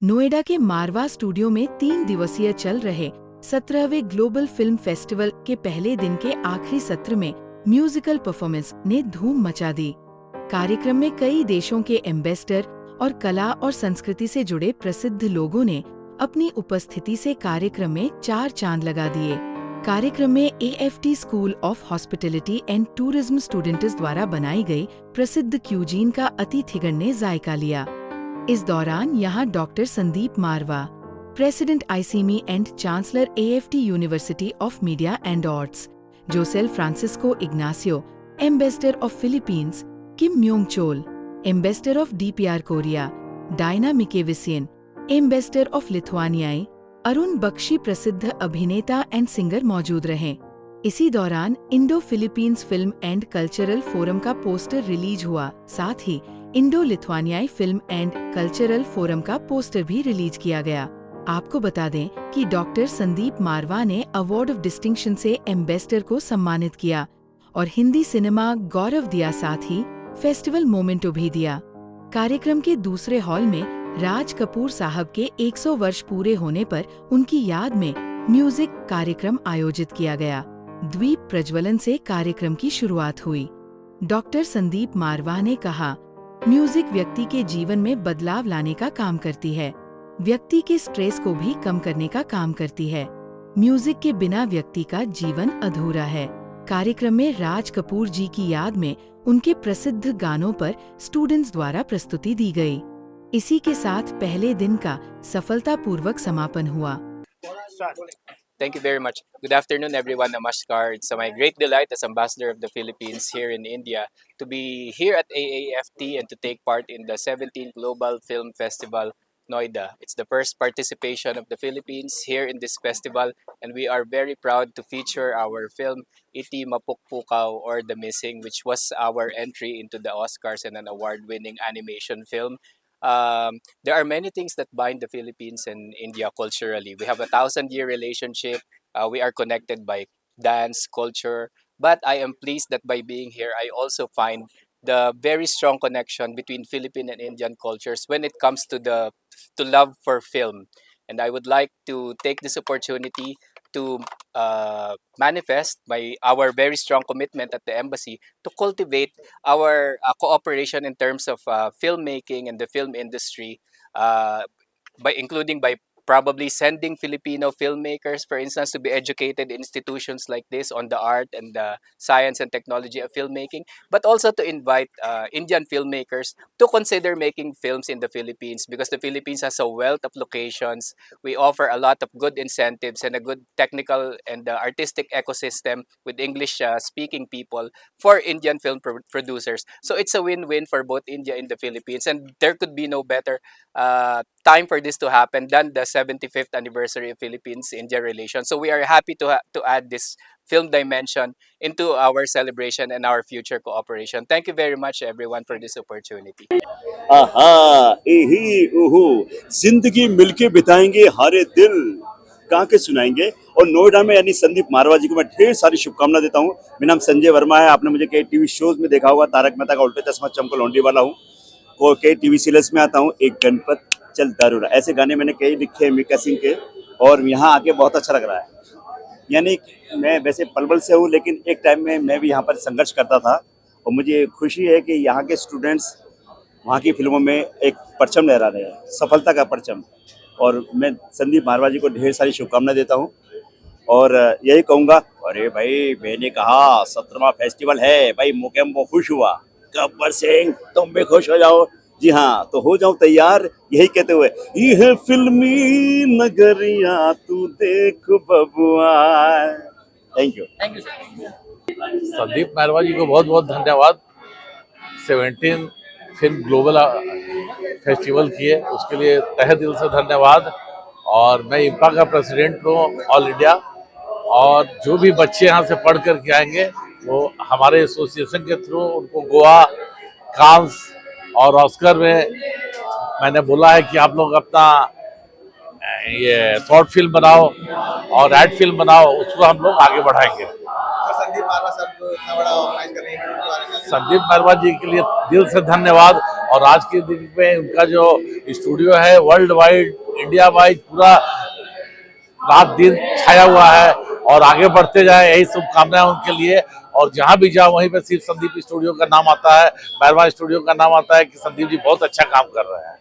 नोएडा के मारवा स्टूडियो में 3 दिवसीय चल रहे 17वें ग्लोबल फिल्म फेस्टिवल के पहले दिन के आखिरी सत्र में म्यूजिकल परफॉर्मेंस ने धूम मचा दी। कार्यक्रम में कई देशों के एम्बेसडर और कला और संस्कृति से जुड़े प्रसिद्ध लोगों ने अपनी उपस्थिति से कार्यक्रम में 4 चांद लगा दिए। कार्यक्रम में AFT school of hospitality and tourism students द्वारा बनाई गई प्रसिद्ध क्यूजीन का अतिथिगण ने जायका लिया। इस दौरान यहां doctor Sandeep Marwah, president ICMEI and chancellor AFT university of media and arts, Josel Francisco Ignacio, ambassador of Philippines, Kim Myong Chol, ambassador of DPR Korea, Diana Mikeviciene, ambassador of लिथुआनियाई, अरुण बख्शी प्रसिद्ध अभिनेता एंड सिंगर मौजूद रहे। इसी दौरान Indo Philippines film and cultural forum का poster release हुआ, साथ ही इंडो लिथुआनियाई फिल्म एंड कल्चरल फोरम का पोस्टर भी रिलीज किया गया। आपको बता दें कि डॉक्टर संदीप मारवा ने अवार्ड ऑफ डिस्टिंक्शन से एम्बेसडर को सम्मानित किया और हिंदी सिनेमा गौरव दिया, साथ ही फेस्टिवल मोमेंटो भी दिया। कार्यक्रम के दूसरे हॉल में राज कपूर साहब के 100 वर्ष पूरे होने पर उनकी याद में म्यूजिक कार्यक्रम आयोजित किया गया। द्वीप प्रज्वलन से कार्यक्रम की शुरुआत हुई। डॉक्टर संदीप मारवा ने कहा, म्यूजिक व्यक्ति के जीवन में बदलाव लाने का काम करती है, व्यक्ति के स्ट्रेस को भी कम करने का काम करती है। म्यूजिक के बिना व्यक्ति का जीवन अधूरा है। कार्यक्रम में राज कपूर जी की याद में उनके प्रसिद्ध गानों पर स्टूडेंट्स द्वारा प्रस्तुति दी गई। इसी के साथ पहले दिन का सफलतापूर्वक समापन हुआ। Thank you very much. Good afternoon, everyone. Namaskar. It's my great delight as Ambassador of the Philippines here in India to be here at AAFT and to take part in the 17th Global Film Festival, Noida. It's the first participation of the Philippines here in this festival, and we are very proud to feature our film, Iti Mapukpukaw or The Missing, which was our entry into the Oscars and an award-winning animation film. There are many things that bind the Philippines and India culturally. We have a 1,000-year relationship. We are connected by dance, culture. But I am pleased that by being here, I also find the very strong connection between Philippine and Indian cultures when it comes to love for film. And I would like to take this opportunity to manifest our very strong commitment at the embassy to cultivate our cooperation in terms of filmmaking and the film industry, uh, by probably sending Filipino filmmakers, for instance, to be educated in institutions like this on the art and the science and technology of filmmaking, but also to invite Indian filmmakers to consider making films in the Philippines, because the Philippines has a wealth of locations. We offer a lot of good incentives and a good technical and artistic ecosystem with English speaking people for Indian film producers. So it's a win-win for both India and the Philippines, and there could be no better time for this to happen than the 75th anniversary of Philippines-India relations. So we are happy to add this film dimension into our celebration and our future cooperation. Thank you very much, everyone, for this opportunity. आहा एही ओहो जिंदगी मिलके बिताएंगे हारे दिल कहाँ के सुनाएंगे। और नोएडा में यानी संदीप मारवा जी को मैं ढेर सारी शुभकामना देता हूँ। मेरा नाम संजय वर्मा है। आपने मुझे कई टीवी शोज में देखा होगा, तारक मेहता का उल्टा चश्मा, चमको लौंडी वाला हूँ, और कई टीवी सीरियल्स में आता हूँ। एक गणपत चल दारूरा, ऐसे गाने मैंने कई लिखे हैं मीका सिंह के, और यहाँ आके बहुत अच्छा लग रहा है। यानी मैं वैसे पलवल से हूँ, लेकिन एक टाइम में मैं भी यहाँ पर संघर्ष करता था, और मुझे खुशी है कि यहाँ के स्टूडेंट्स वहाँ की फिल्मों में एक परचम लहरा रहे हैं, सफलता का परचम। और मैं संदीप मारवा जी को ढेर सारी शुभकामनाएं देता हूँ, और यही कहूँगा, अरे भाई मैंने कहा 17वां फेस्टिवल है भाई, मुकेम्बो खुश हुआ, गब्बर सिंह तुम भी खुश हो जाओ। जी हाँ, तो हो जाओ तैयार, यही कहते हुए, यह फिल्मी नगरिया तू देख बबुआ। Thank you. संदीप मारवा जी को बहुत बहुत धन्यवाद। 17 फिल्म ग्लोबल फेस्टिवल किए, उसके लिए तहे दिल से धन्यवाद। और मैं इम्पा का प्रेसिडेंट हूँ ऑल इंडिया, और जो भी बच्चे यहाँ से पढ़ कर के आएंगे वो हमारे एसोसिएशन के थ्रू उनको गोवा, कांस और ऑस्कर में मैंने बोला है कि आप लोग अपना ये शॉर्ट फिल्म बनाओ और एड फिल्म बनाओ, उसको हम लोग आगे बढ़ाएंगे। संदीप मारवा साहब को इतना बड़ा ऑर्गेनाइज कर रहे हैं, संदीप मारवा जी के लिए दिल से धन्यवाद। और आज के दिन में उनका जो स्टूडियो है वर्ल्ड वाइड, इंडिया वाइड पूरा रात दिन छाया हुआ है और आगे बढ़ते जाए, यही शुभकामनाएं उनके लिए। और जहां भी जाओ वहीं पे सिर्फ संदीप स्टूडियो का नाम आता है, मेहरबान स्टूडियो का नाम आता है कि संदीप जी बहुत अच्छा काम कर रहे हैं।